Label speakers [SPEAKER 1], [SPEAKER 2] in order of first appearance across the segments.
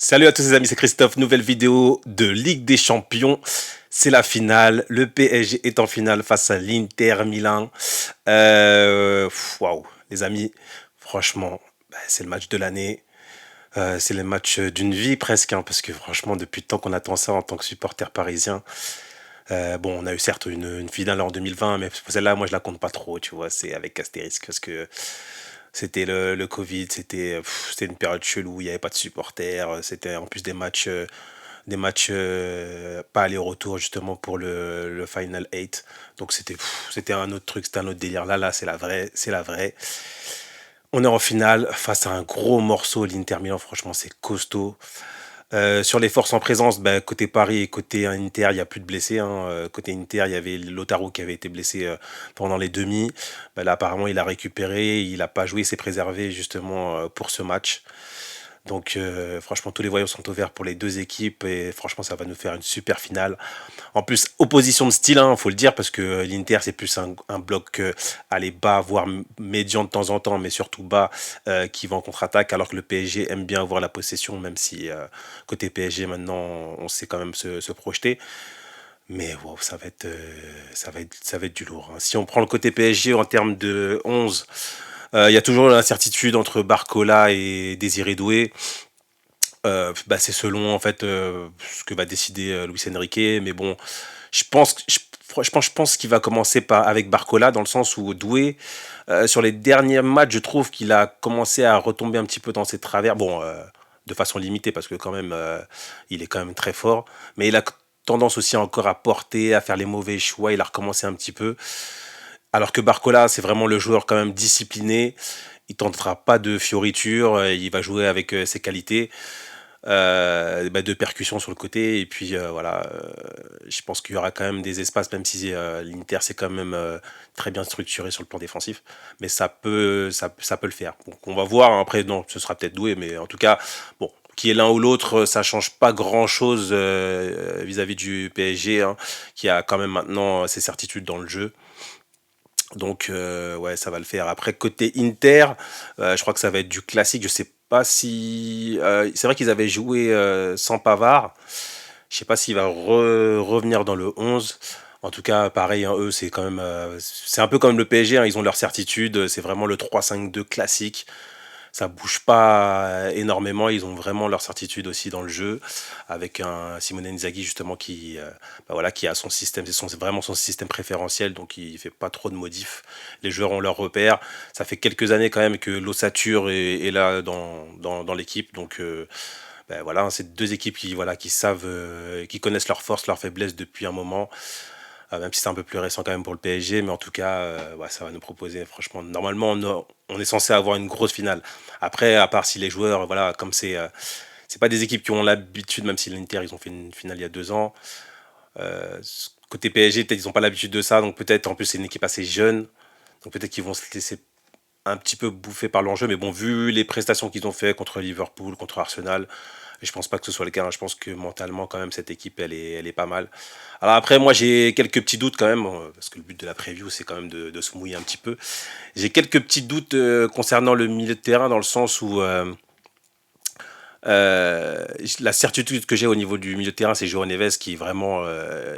[SPEAKER 1] Salut à tous les amis, c'est Christophe, nouvelle vidéo de Ligue des Champions. C'est la finale, le PSG est en finale face à l'Inter Milan. Waouh, les amis, franchement, c'est le match de l'année. C'est le match d'une vie presque, hein, parce que franchement, depuis le temps qu'on attend ça en tant que supporter parisien, bon, on a eu certes une finale en 2020, mais celle-là, moi, je la compte pas trop, tu vois, c'est avec astérisque, parce que c'était le Covid, c'était une période chelou, il n'y avait pas de supporters, c'était en plus des matchs pas aller-retour justement pour le Final 8. Donc c'était un autre truc, c'était un autre délire. Là, c'est la vraie, c'est la vraie. On est en finale face à un gros morceau, l'Inter Milan, franchement c'est costaud. Sur les forces en présence, côté Paris et côté Inter, il n'y a plus de blessés, hein. Côté Inter, il y avait Lautaro qui avait été blessé pendant les demi. Là, apparemment, il a récupéré, il n'a pas joué, il s'est préservé justement pour ce match. Donc, franchement, tous les voyants sont ouverts pour les deux équipes et franchement, ça va nous faire une super finale. En plus, opposition de style, hein, faut le dire, parce que l'Inter, c'est plus un bloc aller bas, voire médian de temps en temps, mais surtout bas, qui va en contre-attaque, alors que le PSG aime bien avoir la possession, même si côté PSG, maintenant, on sait quand même se projeter. Mais wow, ça va être du lourd, hein. Si on prend le côté PSG en termes de 11, il y a toujours l'incertitude entre Barcola et Désiré Doué. C'est selon en fait ce que va décider Luis Enrique, mais bon, je pense qu'il va commencer avec Barcola dans le sens où Doué, sur les derniers matchs, je trouve qu'il a commencé à retomber un petit peu dans ses travers. Bon, de façon limitée parce que quand même, il est quand même très fort, mais il a tendance aussi encore à porter, à faire les mauvais choix. Il a recommencé un petit peu. Alors que Barcola, c'est vraiment le joueur quand même discipliné. Il tentera pas de fioritures, il va jouer avec ses qualités de percussion sur le côté. Et puis voilà, je pense qu'il y aura quand même des espaces, même si l'Inter c'est quand même très bien structuré sur le plan défensif. Mais ça peut le faire. Donc on va voir, hein. Après, non, ce sera peut-être Doué, mais en tout cas, bon. Qui est l'un ou l'autre, ça change pas grand-chose vis-à-vis du PSG, hein, qui a quand même maintenant ses certitudes dans le jeu. Donc, ouais, ça va le faire. Après, côté Inter, je crois que ça va être du classique. Je sais pas si. C'est vrai qu'ils avaient joué sans Pavard. Je sais pas s'il va revenir dans le 11. En tout cas, pareil, hein, eux, c'est quand même. C'est un peu comme le PSG, hein, ils ont leur certitude. C'est vraiment le 3-5-2 classique. Ça bouge pas énormément. Ils ont vraiment leur certitude aussi dans le jeu, avec un Simone Inzaghi justement voilà, qui a son système, c'est vraiment son système préférentiel, donc il fait pas trop de modifs. Les joueurs ont leur repère. Ça fait quelques années quand même que l'ossature est là dans l'équipe, donc voilà, hein, c'est deux équipes qui savent, qui connaissent leurs forces, leurs faiblesses depuis un moment. Même si c'est un peu plus récent quand même pour le PSG, mais en tout cas, ouais, ça va nous proposer, franchement, normalement, on est censé avoir une grosse finale. Après, à part si les joueurs, voilà, comme c'est pas des équipes qui ont l'habitude, même si l'Inter, ils ont fait une finale il y a 2 ans. Côté PSG, peut-être ils n'ont pas l'habitude de ça, donc peut-être en plus c'est une équipe assez jeune, donc peut-être qu'ils vont se laisser un petit peu bouffer par l'enjeu, mais bon, vu les prestations qu'ils ont fait contre Liverpool, contre Arsenal, je pense pas que ce soit le cas, hein. Je pense que mentalement, quand même, cette équipe, elle est pas mal. Alors après, moi, j'ai quelques petits doutes quand même, parce que le but de la preview, c'est quand même de se mouiller un petit peu. J'ai quelques petits doutes concernant le milieu de terrain, dans le sens où la certitude que j'ai au niveau du milieu de terrain, c'est João Neves qui vraiment,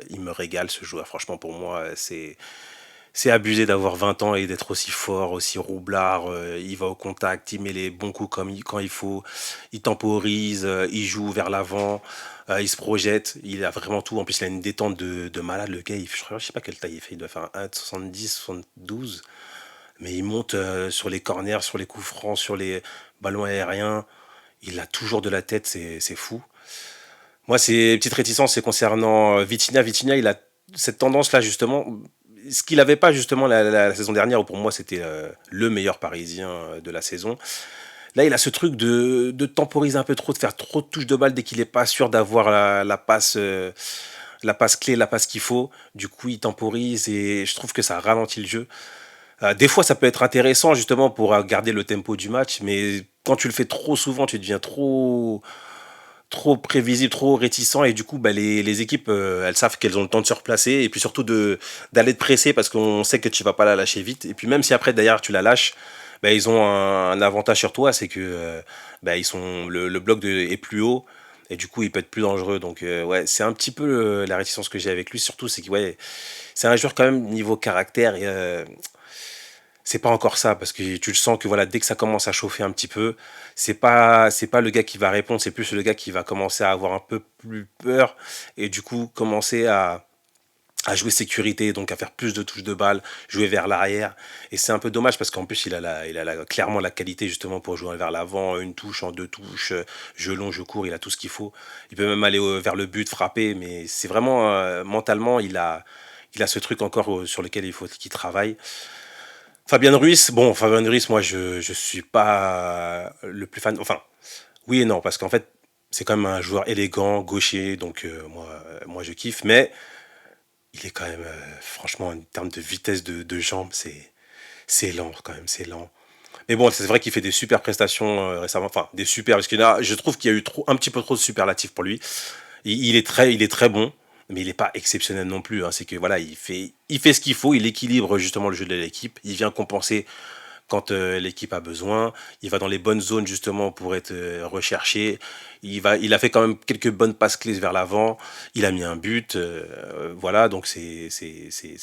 [SPEAKER 1] il me régale ce joueur. Franchement, pour moi, c'est abusé d'avoir 20 ans et d'être aussi fort, aussi roublard. Il va au contact, il met les bons coups quand il faut, il temporise, il joue vers l'avant, il se projette. Il a vraiment tout. En plus, il a une détente de malade. Le gars, je sais pas quelle taille il fait. Il doit faire un 1,70, 72. Mais il monte sur les corners, sur les coups francs, sur les ballons aériens. Il a toujours de la tête, c'est fou. Moi, c'est petite réticence, c'est concernant Vitinha. Vitinha, il a cette tendance-là, justement. Ce qu'il n'avait pas, justement, la saison dernière, où pour moi, c'était le meilleur Parisien de la saison. Là, il a ce truc de temporiser un peu trop, de faire trop de touches de balle dès qu'il n'est pas sûr d'avoir la passe clé, la passe qu'il faut. Du coup, il temporise et je trouve que ça ralentit le jeu. Des fois, ça peut être intéressant, justement, pour garder le tempo du match, mais quand tu le fais trop souvent, tu deviens trop prévisible, trop réticent et du coup les équipes elles savent qu'elles ont le temps de se replacer et puis surtout d'aller te presser parce qu'on sait que tu vas pas la lâcher vite et puis même si après d'ailleurs tu la lâches, bah, ils ont un avantage sur toi, c'est que bah, le bloc est plus haut. Et du coup, il peut être plus dangereux. Donc, ouais, c'est un petit peu la réticence que j'ai avec lui. Surtout, c'est que ouais, c'est un joueur quand même niveau caractère. Et, c'est pas encore ça parce que tu le sens que voilà, dès que ça commence à chauffer un petit peu, c'est pas le gars qui va répondre, c'est plus le gars qui va commencer à avoir un peu plus peur et du coup commencer à jouer sécurité, donc à faire plus de touches de balle, jouer vers l'arrière. Et c'est un peu dommage parce qu'en plus, clairement la qualité justement pour jouer vers l'avant, une touche en deux touches, jeu long, jeu court, il a tout ce qu'il faut. Il peut même aller vers le but, frapper, mais c'est vraiment mentalement, il a ce truc encore sur lequel il faut qu'il travaille. Fabien Ruiz, moi je suis pas le plus fan. Enfin, oui et non, parce qu'en fait, c'est quand même un joueur élégant, gaucher, donc moi je kiffe, mais il est quand même, franchement, en termes de vitesse de jambes, c'est lent quand même, c'est lent. Mais bon, c'est vrai qu'il fait des super prestations récemment, enfin des super, parce je trouve qu'il y a eu un petit peu trop de superlatifs pour lui. Il est très bon, mais il n'est pas exceptionnel non plus, hein. C'est que voilà, il fait ce qu'il faut, il équilibre justement le jeu de l'équipe, il vient compenser quand l'équipe a besoin. Il va dans les bonnes zones justement pour être recherché. Il a fait quand même quelques bonnes passes clés vers l'avant. Il a mis un but. Voilà, donc c'est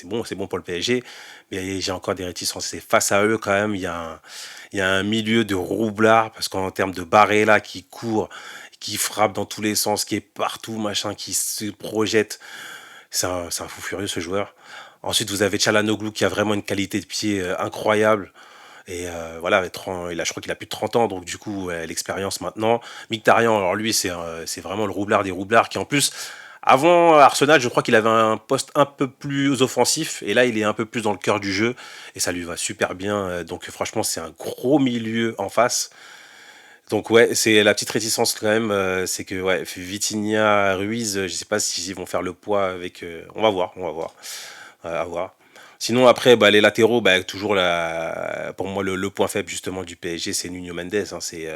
[SPEAKER 1] bon pour le PSG. Mais j'ai encore des réticences. C'est face à eux quand même. Il y a un milieu de roublard parce qu'en termes de Barella qui court, qui frappe dans tous les sens, qui est partout, machin, qui se projette. C'est un fou furieux ce joueur. Ensuite, vous avez Çalhanoğlu qui a vraiment une qualité de pied incroyable. Et voilà, je crois qu'il a plus de 30 ans, donc du coup, l'expérience maintenant. Mkhitaryan, alors lui, c'est vraiment le roublard des roublards qui, en plus, avant Arsenal, je crois qu'il avait un poste un peu plus offensif, et là, il est un peu plus dans le cœur du jeu, et ça lui va super bien. Donc franchement, c'est un gros milieu en face. Donc ouais, c'est la petite réticence quand même, c'est que ouais, Vitinha, Ruiz, je sais pas s'ils vont faire le poids avec. On va voir, on va voir. À voir. Sinon, après, bah, les latéraux, bah, toujours pour moi, le point faible justement du PSG, c'est Nuno Mendes, hein. C'est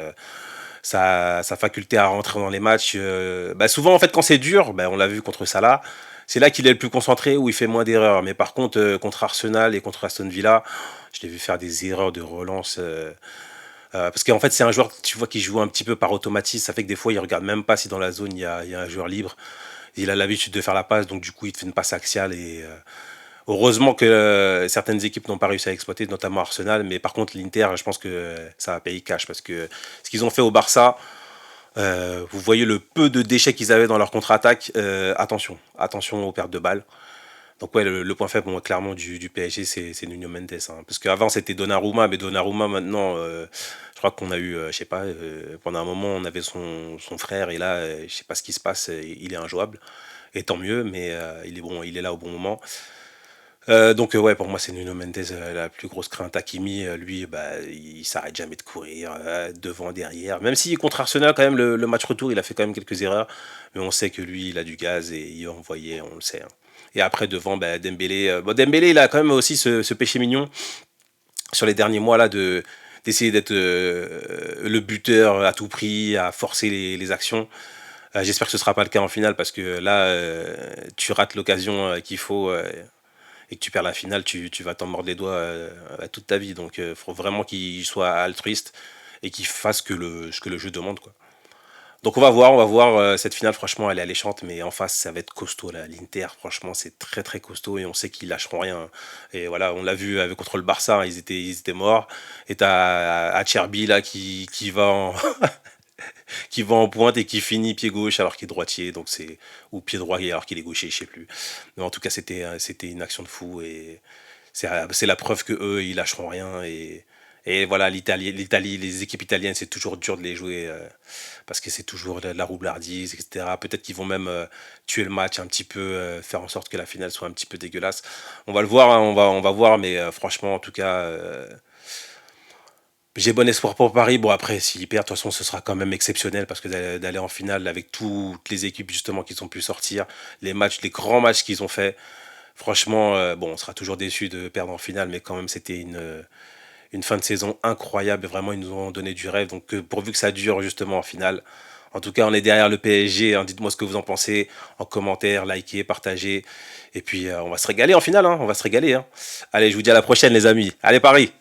[SPEAKER 1] sa faculté à rentrer dans les matchs. Bah, souvent, en fait, quand c'est dur, bah, on l'a vu contre Salah, c'est là qu'il est le plus concentré, où il fait moins d'erreurs. Mais par contre, contre Arsenal et contre Aston Villa, je l'ai vu faire des erreurs de relance. Parce qu'en fait, c'est un joueur, tu vois, qui joue un petit peu par automatisme. Ça fait que des fois, il regarde même pas si dans la zone, il y a un joueur libre. Il a l'habitude de faire la passe, donc du coup, il te fait une passe axiale et heureusement que certaines équipes n'ont pas réussi à exploiter, notamment Arsenal. Mais par contre, l'Inter, je pense que ça va payer cash parce que ce qu'ils ont fait au Barça, vous voyez le peu de déchets qu'ils avaient dans leur contre-attaque. Attention, attention aux pertes de balles. Donc ouais, le point faible, moi, clairement, du PSG, c'est Nuno Mendes, hein. Parce qu'avant, c'était Donnarumma, mais Donnarumma, maintenant, je crois qu'on a eu, je sais pas, pendant un moment, on avait son frère, et là, je sais pas ce qui se passe, il est injouable. Et tant mieux, mais il est bon, il est là au bon moment. Donc ouais, pour moi c'est Nuno Mendes la plus grosse crainte. Hakimi, lui, bah, il s'arrête jamais de courir, devant, derrière. Même si contre Arsenal, quand même, le match retour, il a fait quand même quelques erreurs. Mais on sait que lui, il a du gaz et il va envoyer, on le sait, hein. Et après, devant, bah, Dembélé. Bon, Dembélé, il a quand même aussi ce péché mignon sur les derniers mois là d'essayer d'être le buteur à tout prix, à forcer les actions. J'espère que ce sera pas le cas en finale parce que là, tu rates l'occasion qu'il faut et que tu perds la finale, tu vas t'en mordre les doigts toute ta vie. Donc, il faut vraiment qu'il soit altruiste et qu'il fasse ce que le jeu demande, quoi. Donc, on va voir. Cette finale, franchement, elle est alléchante, mais en face, ça va être costaud, là. L'Inter, franchement, c'est très, très costaud et on sait qu'ils lâcheront rien. Et voilà, on l'a vu contre le Barça, hein, ils étaient morts. Et t'as Acerbi, là, qui va qui va en pointe et qui finit pied gauche alors qu'il est droitier, donc ou pied droit alors qu'il est gaucher, je sais plus. Mais en tout cas, c'était une action de fou et c'est la preuve que eux ils lâcheront rien et voilà, l'Italie, les équipes italiennes, c'est toujours dur de les jouer parce que c'est toujours de la roublardise, etc. Peut-être qu'ils vont même tuer le match un petit peu, faire en sorte que la finale soit un petit peu dégueulasse. On va le voir, hein, on va voir, mais franchement, en tout cas, j'ai bon espoir pour Paris. Bon, après, s'ils perdent, de toute façon, ce sera quand même exceptionnel parce que d'aller en finale avec toutes les équipes justement qui ont pu sortir, les grands matchs qu'ils ont fait, franchement, bon, on sera toujours déçu de perdre en finale, mais quand même, c'était une fin de saison incroyable. Vraiment, ils nous ont donné du rêve. Donc, pourvu que ça dure justement en finale. En tout cas, on est derrière le PSG, hein. Dites-moi ce que vous en pensez en commentaire, likez, partagez. Et puis, on va se régaler en finale, hein. On va se régaler, hein. Allez, je vous dis à la prochaine, les amis. Allez, Paris!